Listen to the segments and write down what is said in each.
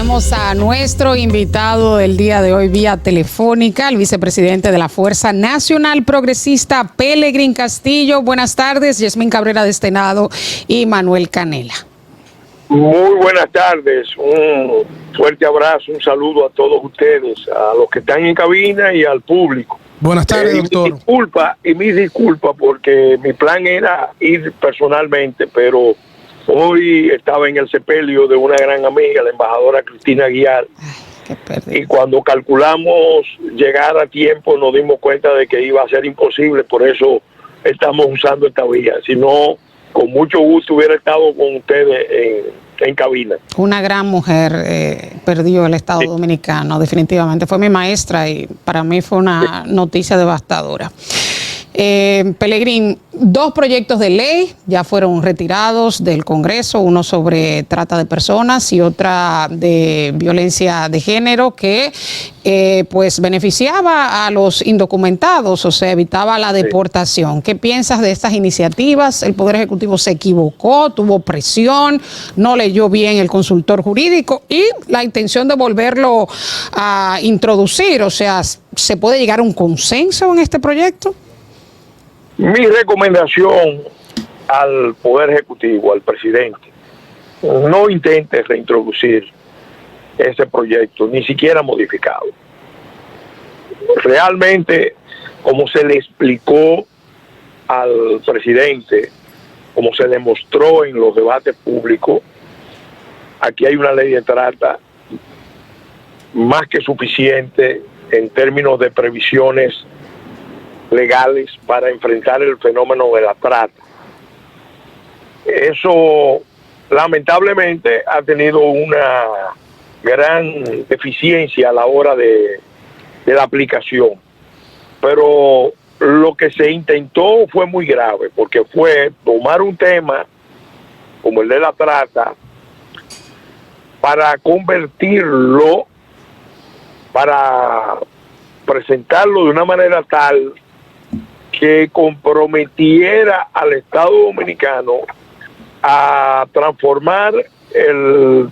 Saludamos a nuestro invitado del día de hoy vía telefónica, el vicepresidente de la Fuerza Nacional Progresista, Pelegrín Castillo. Buenas tardes, Yasmín Cabrera de este lado y Manuel Canela. Muy buenas tardes, un fuerte abrazo, un saludo a todos ustedes, a los que están en cabina y al público. Buenas tardes, doctor. Mis disculpas porque mi plan era ir personalmente, pero hoy estaba en el sepelio de una gran amiga, la embajadora Cristina Aguiar. Y cuando calculamos llegar a tiempo nos dimos cuenta de que iba a ser imposible, por eso estamos usando esta vía. Si no, con mucho gusto hubiera estado con ustedes en cabina. Una gran mujer perdió el Estado Dominicano, definitivamente. Fue mi maestra y para mí fue una noticia devastadora. Pelegrín, 2 proyectos de ley ya fueron retirados del Congreso, uno sobre trata de personas y otra de violencia de género que pues beneficiaba a los indocumentados, o sea, evitaba la deportación. ¿Qué piensas de estas iniciativas? ¿El Poder Ejecutivo se equivocó, tuvo presión, no leyó bien el consultor jurídico y la intención de volverlo a introducir? O sea, ¿se puede llegar a un consenso en este proyecto? Mi recomendación al Poder Ejecutivo, al presidente, no intente reintroducir ese proyecto, ni siquiera modificado. Realmente, como se le explicó al presidente, como se demostró en los debates públicos, aquí hay una ley de trata más que suficiente en términos de previsiones legales para enfrentar el fenómeno de la trata. Eso lamentablemente ha tenido una gran deficiencia a la hora de la aplicación, pero lo que se intentó fue muy grave, porque fue tomar un tema como el de la trata para convertirlo, para presentarlo de una manera tal que comprometiera al Estado Dominicano a transformar el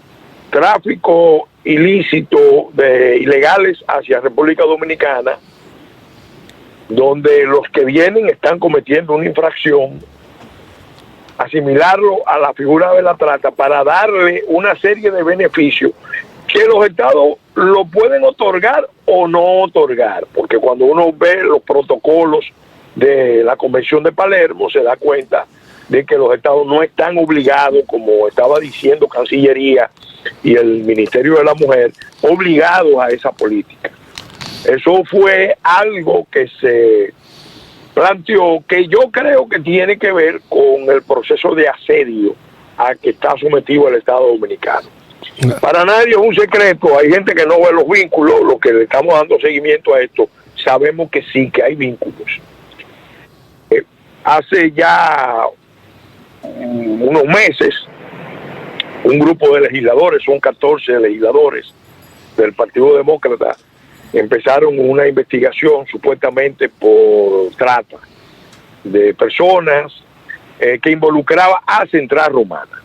tráfico ilícito de ilegales hacia República Dominicana, donde los que vienen están cometiendo una infracción, asimilarlo a la figura de la trata para darle una serie de beneficios que los estados lo pueden otorgar o no otorgar, porque cuando uno ve los protocolos de la Convención de Palermo se da cuenta de que los estados no están obligados, como estaba diciendo Cancillería y el Ministerio de la Mujer, obligados a esa política. Eso fue algo que se planteó, que yo creo que tiene que ver con el proceso de asedio a que está sometido el Estado Dominicano. Para nadie es un secreto, hay gente que no ve los vínculos, los que le estamos dando seguimiento a esto, sabemos que sí, que hay vínculos. Hace ya unos meses, un grupo de legisladores, son 14 legisladores del Partido Demócrata, empezaron una investigación supuestamente por trata de personas que involucraba a Central Romana.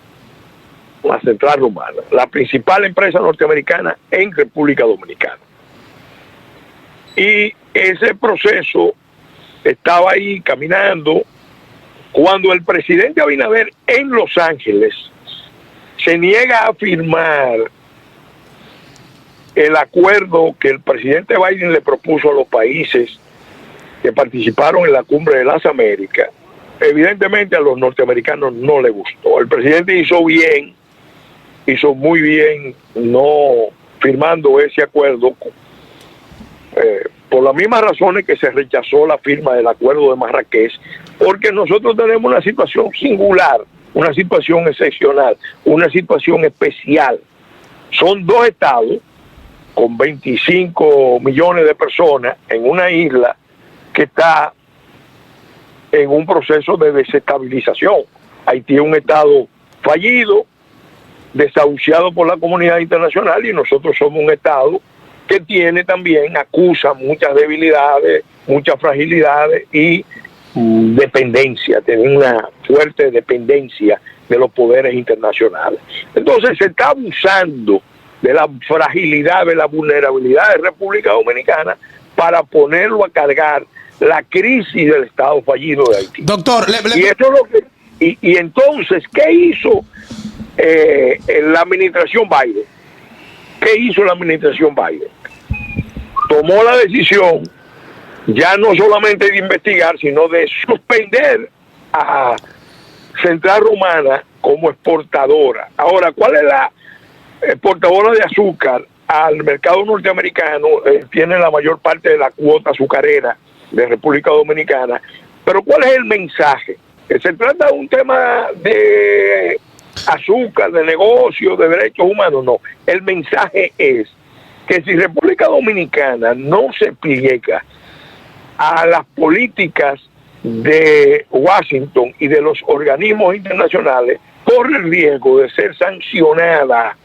La Central Romana, la principal empresa norteamericana en República Dominicana. Y ese proceso estaba ahí caminando cuando el presidente Abinader en Los Ángeles se niega a firmar el acuerdo que el presidente Biden le propuso a los países que participaron en la Cumbre de las Américas. Evidentemente a los norteamericanos no les gustó. El presidente hizo muy bien no firmando ese acuerdo, por las mismas razones que se rechazó la firma del acuerdo de Marrakech, porque nosotros tenemos una situación singular, una situación excepcional, una situación especial. Son 2 estados con 25 millones de personas en una isla que está en un proceso de desestabilización. Haití es un estado fallido, desahuciado por la comunidad internacional, y nosotros somos un estado que tiene también, acusa muchas debilidades, muchas fragilidades y dependencia, tiene una fuerte dependencia de los poderes internacionales. Entonces se está abusando de la fragilidad, de la vulnerabilidad de República Dominicana para ponerlo a cargar la crisis del Estado fallido de Haití. Doctor, y eso es lo que, y entonces, ¿qué hizo la administración Biden? ¿Qué hizo la administración Biden? Tomó la decisión ya no solamente de investigar, sino de suspender a Central Romana como exportadora. Ahora, ¿cuál es la exportadora de azúcar al mercado norteamericano? Tiene la mayor parte de la cuota azucarera de República Dominicana. Pero ¿cuál es el mensaje? ¿Se trata de un tema de azúcar, de negocio, de derechos humanos? No. El mensaje es que si República Dominicana no se pliega a las políticas de Washington y de los organismos internacionales, corre el riesgo de ser sancionada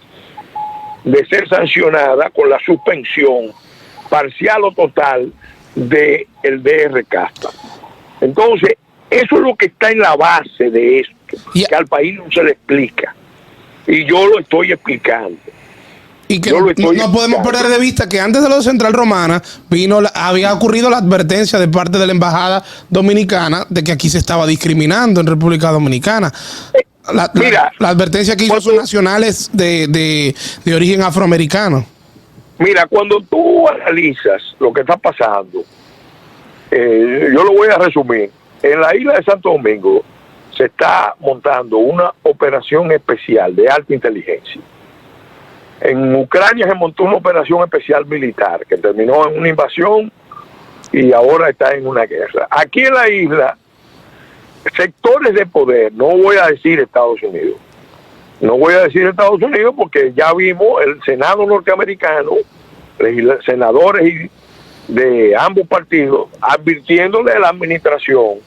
con la suspensión parcial o total del DR-CASTA. Entonces, eso es lo que está en la base de esto, que al país no se le explica. Y yo lo estoy explicando. Y que no podemos perder de vista que antes de lo de Central Romana había ocurrido la advertencia de parte de la embajada dominicana de que aquí se estaba discriminando en República Dominicana. La advertencia que hizo son nacionales de origen afroamericano. Mira, cuando tú analizas lo que está pasando, yo lo voy a resumir. En la isla de Santo Domingo se está montando una operación especial de alta inteligencia. En Ucrania se montó una operación especial militar que terminó en una invasión y ahora está en una guerra. Aquí en la isla, sectores de poder, no voy a decir Estados Unidos, porque ya vimos el Senado norteamericano, senadores de ambos partidos, advirtiéndole a la administración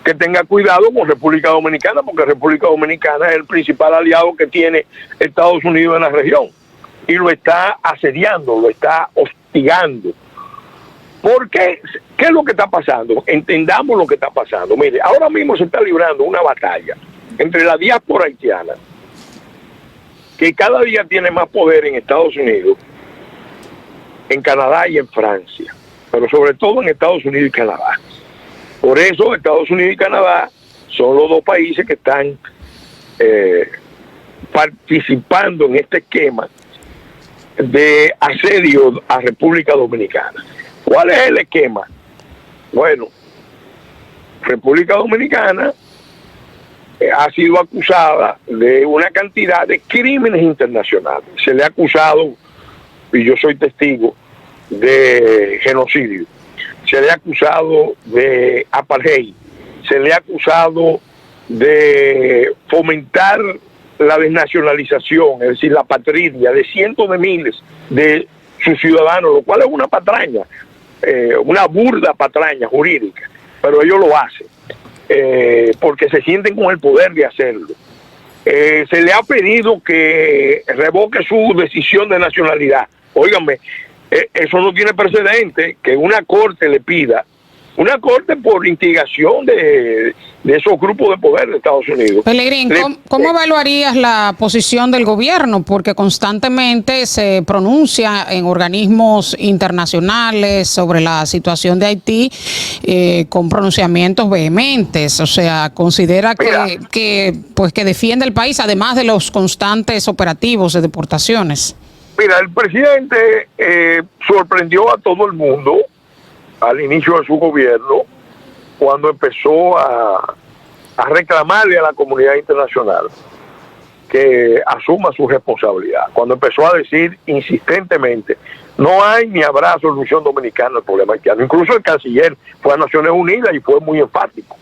que tenga cuidado con República Dominicana, porque República Dominicana es el principal aliado que tiene Estados Unidos en la región. Y lo está asediando, lo está hostigando. ¿Por qué? ¿Qué es lo que está pasando? Entendamos lo que está pasando. Mire, ahora mismo se está librando una batalla entre la diáspora haitiana, que cada día tiene más poder en Estados Unidos, en Canadá y en Francia, pero sobre todo en Estados Unidos y Canadá. Por eso Estados Unidos y Canadá son los dos países que están participando en este esquema de asedio a República Dominicana. ¿Cuál es el esquema? Bueno, República Dominicana ha sido acusada de una cantidad de crímenes internacionales. Se le ha acusado, y yo soy testigo, de genocidio. Se le ha acusado de apartheid. Se le ha acusado de fomentar la desnacionalización, es decir, la patria de cientos de miles de sus ciudadanos, lo cual es una patraña, una burda patraña jurídica, pero ellos lo hacen porque se sienten con el poder de hacerlo. Se le ha pedido que revoque su decisión de nacionalidad. Óigame, eso no tiene precedente, que una corte le pida, una corte por instigación de esos grupos de poder de Estados Unidos. Pelegrín, ¿cómo evaluarías la posición del gobierno? Porque constantemente se pronuncia en organismos internacionales sobre la situación de Haití con pronunciamientos vehementes. O sea, considera que defiende el país, además de los constantes operativos de deportaciones. Mira, el presidente sorprendió a todo el mundo al inicio de su gobierno, cuando empezó a reclamarle a la comunidad internacional que asuma su responsabilidad, cuando empezó a decir insistentemente, no hay ni habrá solución dominicana al problema haitiano. Incluso el canciller fue a Naciones Unidas y fue muy enfático.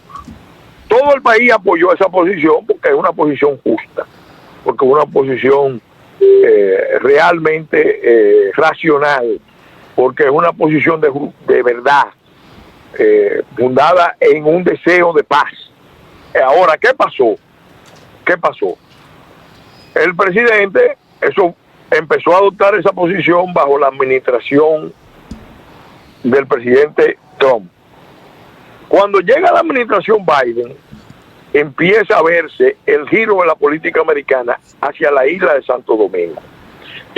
Todo el país apoyó esa posición porque es una posición justa, porque es una posición realmente racional, porque es una posición de verdad, fundada en un deseo de paz. Ahora, ¿qué pasó? El presidente empezó a adoptar esa posición bajo la administración del presidente Trump. Cuando llega la administración Biden, empieza a verse el giro de la política americana hacia la isla de Santo Domingo.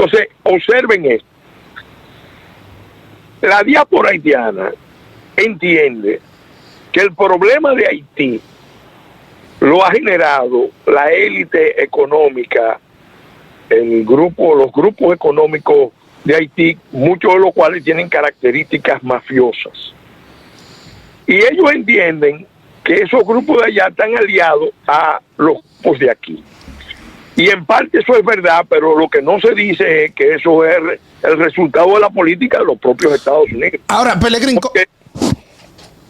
Entonces, observen esto. La diáspora haitiana entiende que el problema de Haití lo ha generado la élite económica, los grupos económicos de Haití, muchos de los cuales tienen características mafiosas. Y ellos entienden que esos grupos de allá están aliados a los grupos de aquí. Y en parte eso es verdad, pero lo que no se dice es que eso es el resultado de la política de los propios Estados Unidos. Ahora, Pelegrín,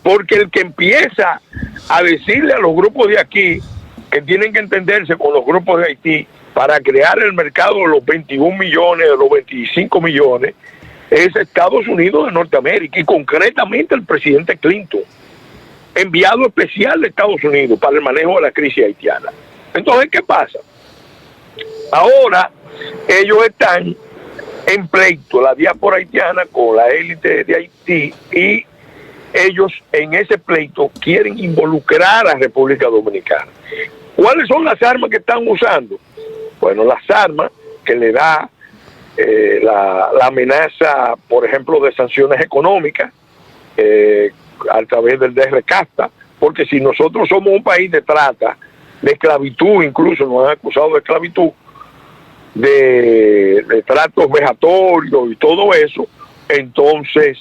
porque el que empieza a decirle a los grupos de aquí que tienen que entenderse con los grupos de Haití para crear el mercado de los 21 millones, de los 25 millones, es Estados Unidos de Norteamérica, y concretamente el presidente Clinton, enviado especial de Estados Unidos para el manejo de la crisis haitiana. Entonces, ¿qué pasa? Ahora ellos están en pleito, la diáspora haitiana con la élite de Haití, y ellos en ese pleito quieren involucrar a República Dominicana. ¿Cuáles son las armas que están usando? Bueno, las armas que le da la amenaza, por ejemplo, de sanciones económicas a través del DRCAFTA, porque si nosotros somos un país de trata, de esclavitud, incluso nos han acusado de esclavitud, de tratos vejatorios y todo eso, entonces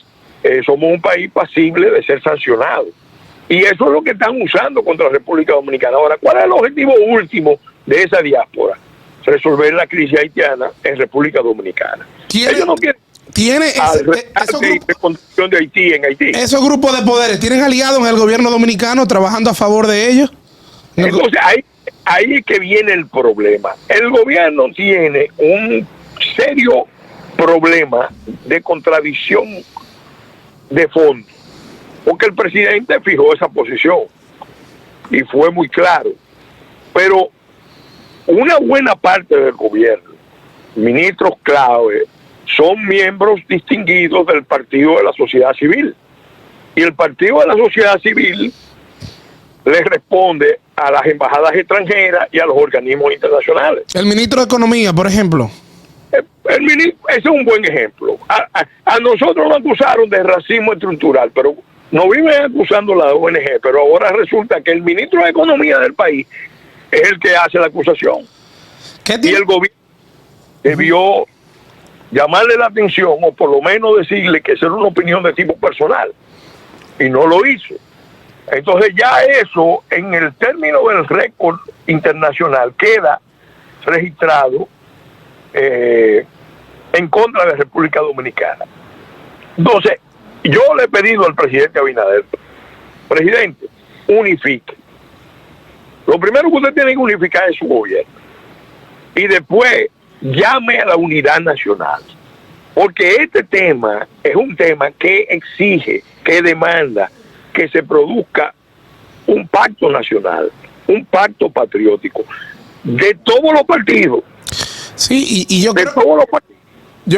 somos un país pasible de ser sancionado. Y eso es lo que están usando contra la República Dominicana. Ahora, ¿cuál es el objetivo último de esa diáspora? Resolver la crisis haitiana en República Dominicana. Ellos no quieren de condición de Haití en Haití. ¿Esos grupos de poderes tienen aliados en el gobierno dominicano trabajando a favor de ellos? Entonces, ahí es que viene el problema. El gobierno tiene un serio problema de contradicción de fondo, porque el presidente fijó esa posición y fue muy claro, pero una buena parte del gobierno, ministros clave, son miembros distinguidos del Partido de la Sociedad Civil, y el Partido de la Sociedad Civil le responde a las embajadas extranjeras y a los organismos internacionales. El ministro de Economía, por ejemplo. El ministro, ese es un buen ejemplo. A nosotros nos acusaron de racismo estructural, pero nos viven acusando la ONG, pero ahora resulta que el ministro de Economía del país es el que hace la acusación. Y el gobierno debió llamarle la atención, o por lo menos decirle que esa era una opinión de tipo personal, y no lo hizo. Entonces ya eso, en el término del récord internacional, queda registrado en contra de la República Dominicana. Entonces, yo le he pedido al presidente Abinader, presidente, unifique. Lo primero que usted tiene que unificar es su gobierno. Y después llame a la unidad nacional. Porque este tema es un tema que exige, que demanda que se produzca un pacto nacional, un pacto patriótico de todos los partidos. Sí, y yo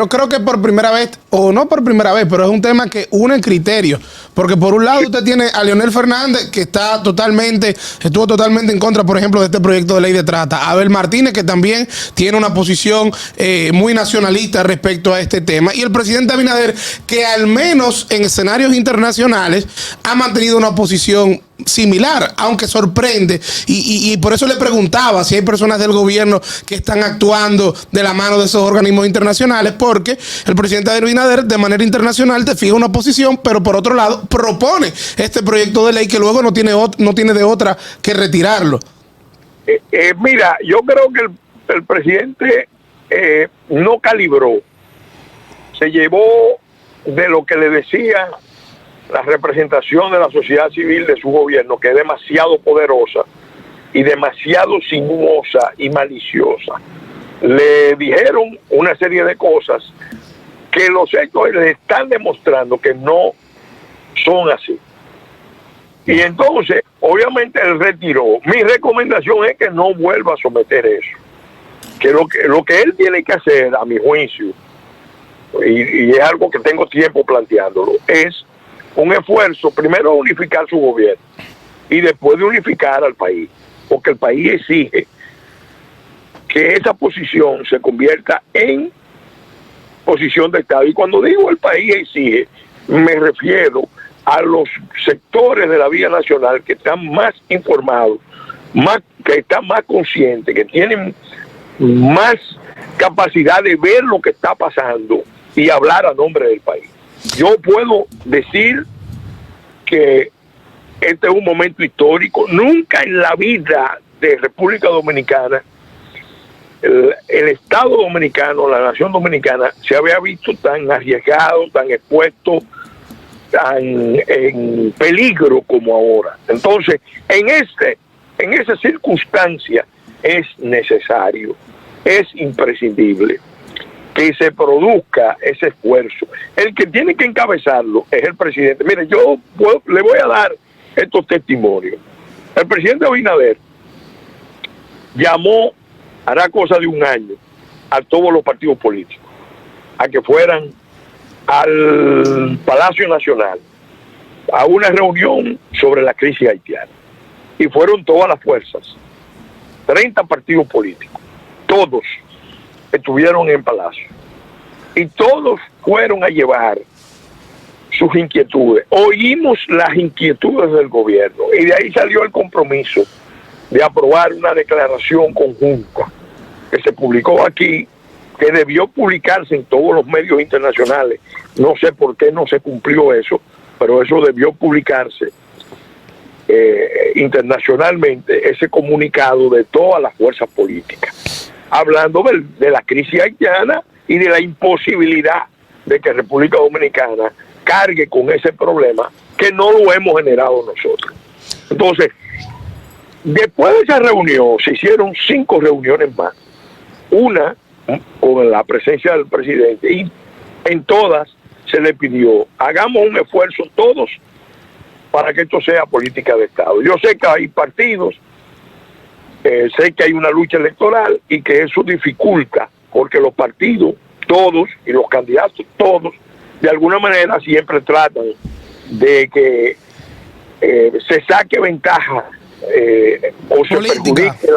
creo que por primera vez, o no por primera vez, pero es un tema que une criterios. Porque por un lado usted tiene a Leonel Fernández, que estuvo totalmente en contra, por ejemplo, de este proyecto de ley de trata. Abel Martínez, que también tiene una posición muy nacionalista respecto a este tema. Y el presidente Abinader, que al menos en escenarios internacionales ha mantenido una posición similar, aunque sorprende, y por eso le preguntaba si hay personas del gobierno que están actuando de la mano de esos organismos internacionales, porque el presidente Abinader de manera internacional te fija una posición, pero por otro lado propone este proyecto de ley que luego no tiene de otra que retirarlo. Mira, yo creo que el presidente no calibró, se llevó de lo que le decía la representación de la sociedad civil de su gobierno, que es demasiado poderosa y demasiado sinuosa y maliciosa. Le dijeron una serie de cosas que los hechos le están demostrando que no son así. Y entonces, obviamente, él retiró. Mi recomendación es que no vuelva a someter eso. Que lo que él tiene que hacer, a mi juicio, y es algo que tengo tiempo planteándolo, es un esfuerzo, primero unificar su gobierno y después de unificar al país, porque el país exige que esa posición se convierta en posición de Estado. Y cuando digo el país exige, me refiero a los sectores de la vía nacional que están más informados, que están más conscientes, que tienen más capacidad de ver lo que está pasando y hablar a nombre del país. Yo puedo decir que este es un momento histórico. Nunca en la vida de República Dominicana el Estado dominicano, la nación dominicana, se había visto tan arriesgado, tan expuesto, tan en peligro como ahora. Entonces, en esa circunstancia es necesario, es imprescindible que se produzca ese esfuerzo. El que tiene que encabezarlo es el presidente. Mire, le voy a dar estos testimonios. El presidente Abinader llamó, hará cosa de un año, a todos los partidos políticos a que fueran al Palacio Nacional a una reunión sobre la crisis haitiana. Y fueron todas las fuerzas, 30 partidos políticos, todos estuvieron en Palacio. Y todos fueron a llevar sus inquietudes. Oímos las inquietudes del gobierno y de ahí salió el compromiso de aprobar una declaración conjunta que se publicó aquí, que debió publicarse en todos los medios internacionales. No sé por qué no se cumplió eso, pero eso debió publicarse internacionalmente, ese comunicado de todas las fuerzas políticas, hablando de la crisis haitiana y de la imposibilidad de que República Dominicana cargue con ese problema que no lo hemos generado nosotros. Entonces, después de esa reunión, se hicieron 5 reuniones más, una con la presencia del presidente, y en todas se le pidió, hagamos un esfuerzo todos para que esto sea política de Estado. Yo sé que hay partidos, sé que hay una lucha electoral y que eso dificulta, porque los partidos, todos, y los candidatos, todos, de alguna manera siempre tratan de que se saque ventaja o se perjudique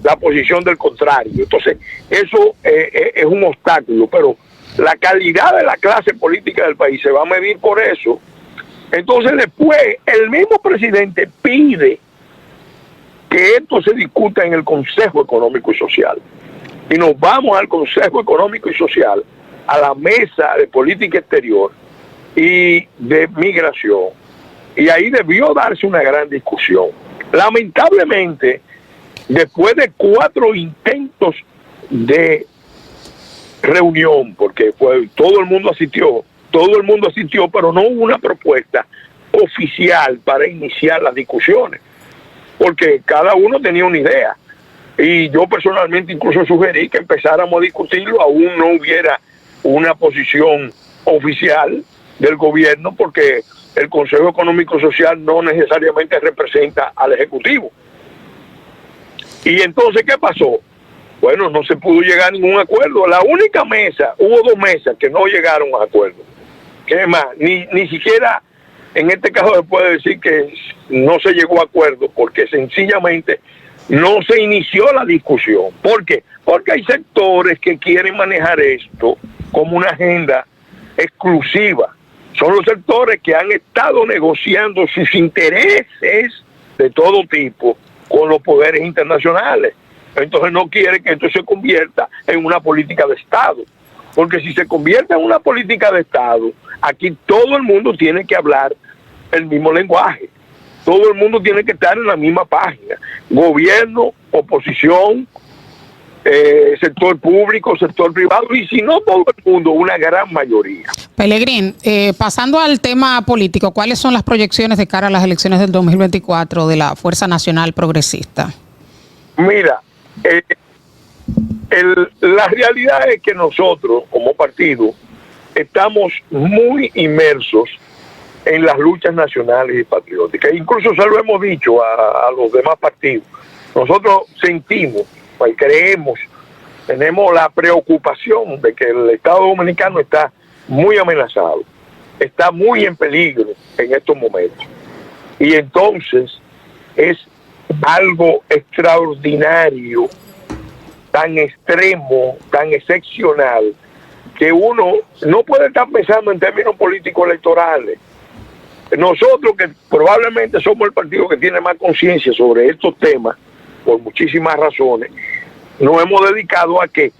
la posición del contrario. Entonces, eso es un obstáculo, pero la calidad de la clase política del país se va a medir por eso. Entonces, después, el mismo presidente pide que esto se discuta en el Consejo Económico y Social. Y nos vamos al Consejo Económico y Social, a la mesa de política exterior y de migración. Y ahí debió darse una gran discusión. Lamentablemente, después de 4 intentos de reunión, porque todo el mundo asistió, pero no hubo una propuesta oficial para iniciar las discusiones, porque cada uno tenía una idea. Y yo personalmente incluso sugerí que empezáramos a discutirlo, aún no hubiera una posición oficial del gobierno, porque el Consejo Económico Social no necesariamente representa al Ejecutivo. Y entonces, ¿qué pasó? Bueno, no se pudo llegar a ningún acuerdo. La única mesa, hubo 2 mesas que no llegaron a acuerdo. ¿Qué más? Ni siquiera, en este caso se puede decir que no se llegó a acuerdo, porque sencillamente no se inició la discusión. ¿Por qué? Porque hay sectores que quieren manejar esto como una agenda exclusiva. Son los sectores que han estado negociando sus intereses de todo tipo con los poderes internacionales. Entonces no quiere que esto se convierta en una política de Estado. Porque si se convierte en una política de Estado, aquí todo el mundo tiene que hablar el mismo lenguaje. Todo el mundo tiene que estar en la misma página. Gobierno, oposición, sector público, sector privado, y si no todo el mundo, una gran mayoría. Pelegrín, pasando al tema político, ¿cuáles son las proyecciones de cara a las elecciones del 2024 de la Fuerza Nacional Progresista? Mira, la realidad es que nosotros, como partido, estamos muy inmersos en las luchas nacionales y patrióticas. Incluso se lo hemos dicho a los demás partidos. Nosotros sentimos, pues creemos, tenemos la preocupación de que el Estado Dominicano está muy amenazado, está muy en peligro en estos momentos. Y entonces es algo extraordinario, tan extremo, tan excepcional, que uno no puede estar pensando en términos políticos electorales. Nosotros, que probablemente somos el partido que tiene más conciencia sobre estos temas, por muchísimas razones, nos hemos dedicado a que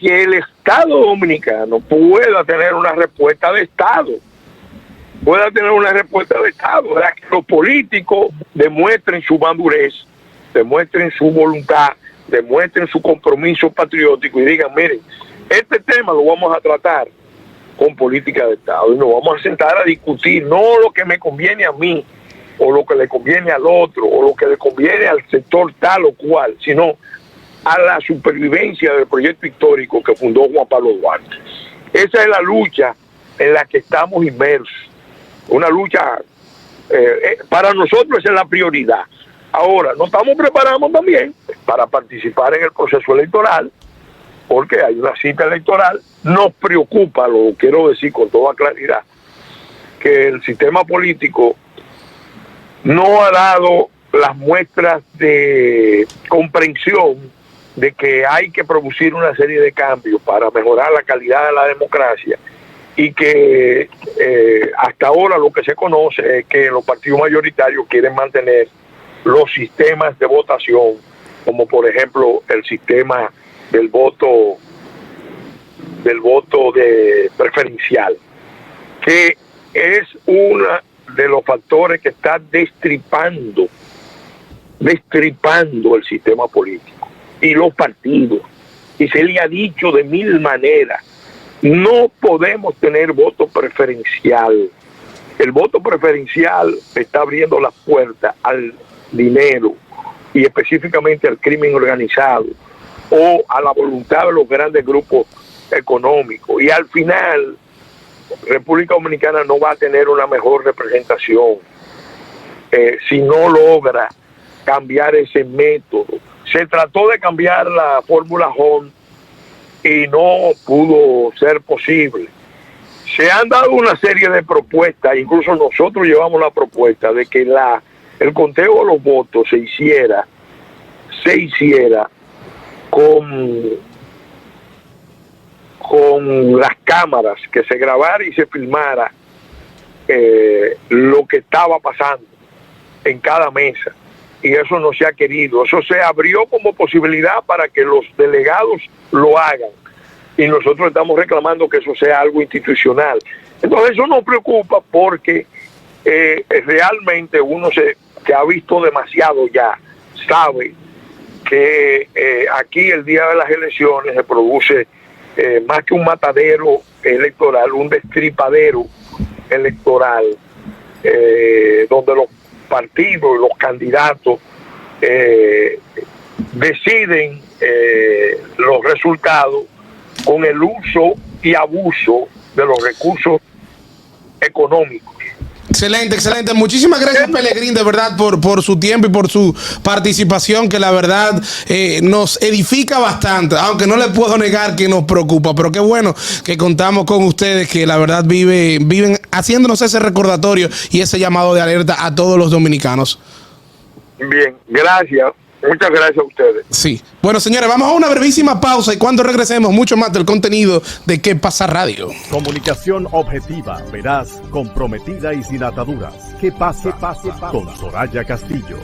el Estado dominicano pueda tener una respuesta de Estado. A que los políticos demuestren su madurez, demuestren su voluntad, demuestren su compromiso patriótico y digan, miren, este tema lo vamos a tratar con política de Estado y nos vamos a sentar a discutir no lo que me conviene a mí o lo que le conviene al otro o lo que le conviene al sector tal o cual, sino a la supervivencia del proyecto histórico que fundó Juan Pablo Duarte. Esa es la lucha en la que estamos inmersos, una lucha, para nosotros esa es la prioridad. Ahora, nos estamos preparando también para participar en el proceso electoral, porque hay una cita electoral. Nos preocupa, lo quiero decir con toda claridad, que el sistema político no ha dado las muestras de comprensión de que hay que producir una serie de cambios para mejorar la calidad de la democracia, y que hasta ahora lo que se conoce es que los partidos mayoritarios quieren mantener los sistemas de votación, como por ejemplo el sistema del voto de preferencial, que es uno de los factores que está destripando el sistema político y los partidos. Y se le ha dicho de mil maneras, no podemos tener voto preferencial. El voto preferencial está abriendo las puertas al dinero y específicamente al crimen organizado o a la voluntad de los grandes grupos económicos, y al final República Dominicana no va a tener una mejor representación si no logra cambiar ese método. Se trató de cambiar la fórmula Hon y no pudo ser posible. Se han dado una serie de propuestas, incluso nosotros llevamos la propuesta de que el conteo de los votos se hiciera con las cámaras, que se grabara y se filmara lo que estaba pasando en cada mesa, y eso no se ha querido. Eso se abrió como posibilidad para que los delegados lo hagan, y nosotros estamos reclamando que eso sea algo institucional. Entonces eso nos preocupa porque realmente uno que ha visto demasiado ya sabe que aquí el día de las elecciones se produce más que un matadero electoral, un destripadero electoral, donde los partidos, los candidatos deciden los resultados con el uso y abuso de los recursos económicos. Excelente, excelente. Muchísimas gracias, Pelegrín, de verdad, por su tiempo y por su participación, que la verdad nos edifica bastante, aunque no le puedo negar que nos preocupa, pero qué bueno que contamos con ustedes, que la verdad viven haciéndonos ese recordatorio y ese llamado de alerta a todos los dominicanos. Bien, gracias. Muchas gracias a ustedes. Sí. Bueno, señores, vamos a una brevísima pausa y cuando regresemos, mucho más del contenido de ¿Qué pasa Radio? Comunicación objetiva, veraz, comprometida y sin ataduras. ¿Qué pasa? Con Soraya Castillo.